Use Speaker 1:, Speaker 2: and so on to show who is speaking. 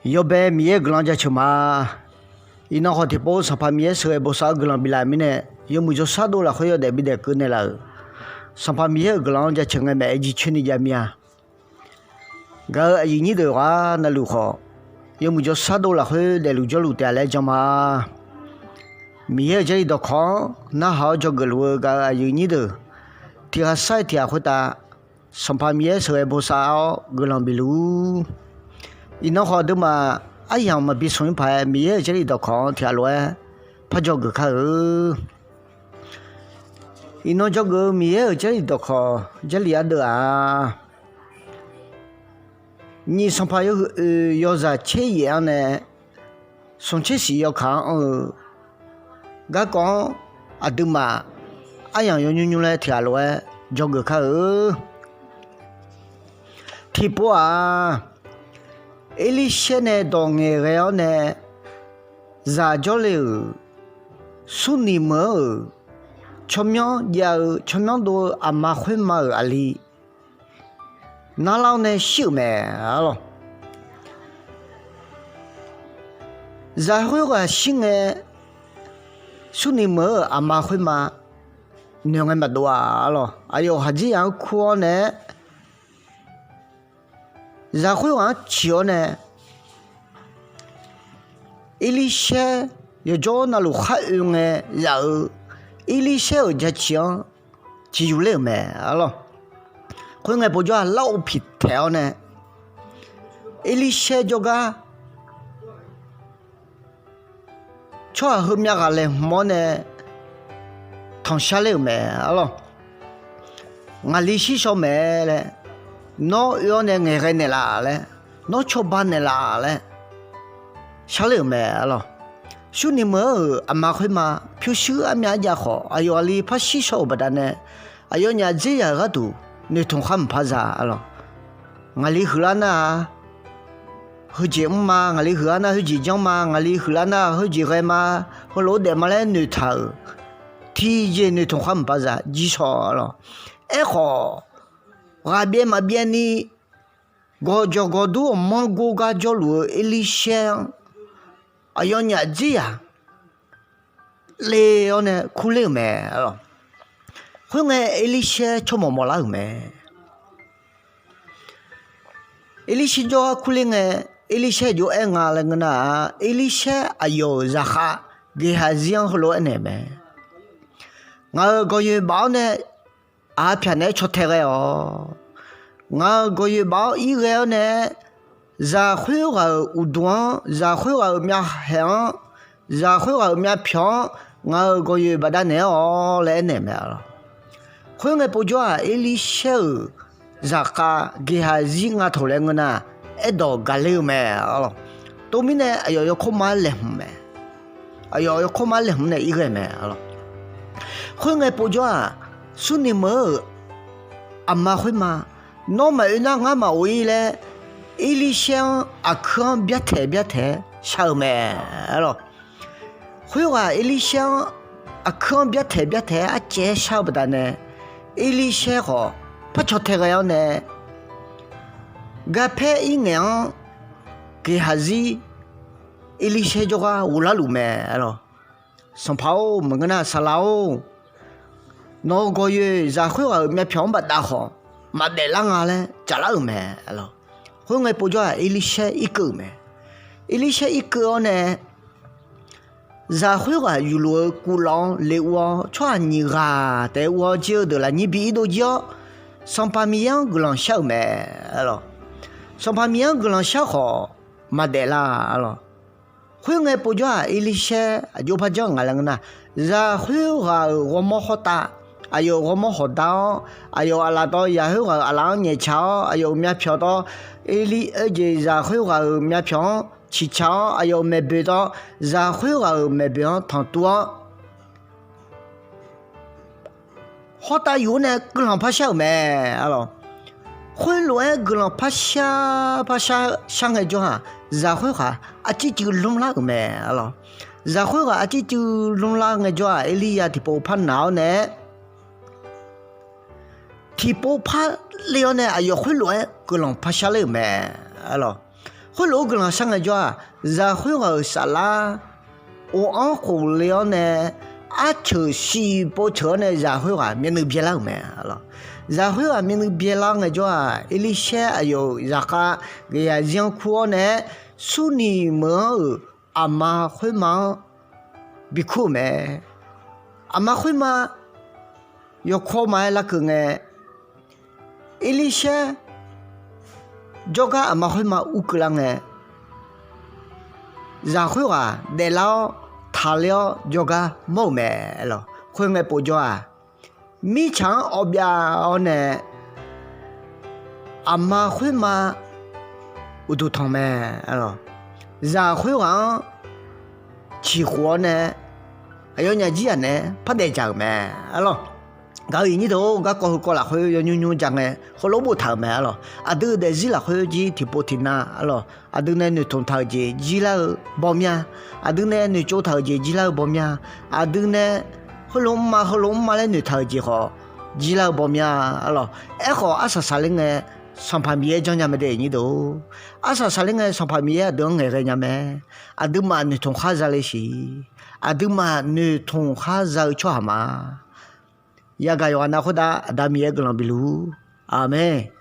Speaker 1: 有别米也格啷家去嘛？伊那好的包上怕米也是不少格啷比来米呢，有木就啥多了，会有得比得格呢了。上怕米也格啷家去个买一群的家米啊，个一年的话那路好，有木就啥多了，会得路就路带来讲嘛。米也这里头看，那好就个路个一年的，第二晒天会打，上怕米也是不少格啷比路。伊那好的嘛，哎呀嘛比上一排米也这里头看天路哎，怕叫个看伊那叫个米也这里头看，这里的啊，你上怕要在前样呢，上去是要看个讲啊的嘛，哎呀要用来天路哎，叫个看提波啊。伊里些呢，当个个呢，杂交了，苏尼么，全面也全面都阿妈会嘛阿里，那老呢小咩啊咯，然后个新个苏尼么阿妈会嘛，两个么多啊咯，哎呦，还这样苦呢。然后啊，桥呢，伊里些要做那路海用的，然后伊里些有只桥，只有了没啊咯？可能不就老皮条呢？伊里些就个，错后面个嘞么呢？躺下了没啊咯？我里些说没嘞。nó yêu này ngày cái này là嘞，nó cho ban này là嘞，晓得没咯？说你们阿妈会嘛？平时阿妈家好，哎呦阿里怕洗手不得呢，哎呦伢这样个都，你同行怕啥咯？阿里荷兰呐，去节目嘛，阿里荷兰呐去演讲嘛，阿里荷兰呐去演个嘛，去老爹嘛来女头，提前你同行怕啥？记错咯，哎好。我边嘛边呢，我叫我都忙过个叫路一里香，哎呀伢子呀，累了呢苦累没咯，后来一里香出毛毛了没，一里香就苦累呢，一里香就爱伢了个呐，一里香哎呦热哈，给还这样好了呢没，我个月包呢。啊，偏呢出太个哦，我个月包一个呢，热会个乌冬，热会个面香，热会个面平，我个月把它呢哦来呢面了，会个不叫啊，一里小，热个给下热个头来个呢，一道干了没了，后面呢，哎呦要靠买冷没，哎呦要靠买冷呢一个没了，会个不叫啊。说你们阿妈会嘛？那么那俺妈为了一里想阿康别太，晓没咯？会话一里想阿康别太，阿姐晓不得呢？一里想好不出太个样呢？个拍一年给孩子一里想就话无拉路没咯？上跑么个那啥老。那个月在会话面票不大好，没得啷个嘞，咋了没咯？后来不叫一里些一个没，一里些一个呢，在会话娱乐古浪来我穿你啊，带我就得了，你比都叫上把米样个浪小没咯？上把米样个浪小好，没得啦咯。后来不叫一里些就怕叫俺啷个呢，在会话我没好大。哎呦，我们学到，哎呦，阿拉到以后阿拉年桥，哎呦，面票到，然后面票起桥，哎呦，没背到，然后没背上多，学到有呢，个人怕小没，咯，混乱个人怕想个就哈，然后这就弄那个没，咯，然后这就弄那个就伊里呀，不怕闹呢。提波怕了呢，哎呦会乱，个人怕下来没，咯，会老跟人上个叫在会个啥啦，我安好了呢，阿球西波车呢，在会个面对别人没了，在会个面对别人个叫伊里些哎呦，在个个呀人苦呢，苏尼么阿妈会嘛，比苦没，阿妈会嘛，要靠买那个呢，伊里些。Juga ama khoi ma uklang e za khoi wa de lao tha leo yoga mo me lo khoi nge po jo a mi chang obya one ama khoi ma udu thong me lo za khoi wa chi huo ne ayo nya ji a ne phat de jang me lo gạo gì đó gạo có là hơi nhung chẳng nghe có lỗ bút thằng mẹ lo à đứa để gì là hơi gì thì bút thì na lo à đứa này người thùng thằng gì là bom nha à đứa này người chỗ thằng gì là bom nha à đứa này hơi lỗ mà lên người thằng gì là bom nha lo em họ à sao lên nghe sản phẩm gì cho nhà mình để như đó à sao lên nghe sản phẩm gì đó nghe cái nhà mình à đứa mà người thùng khá ra lấy gì à đứa mà người thùng khá ra cho hả mà ya gayo ana khoda adami e glan bilu amen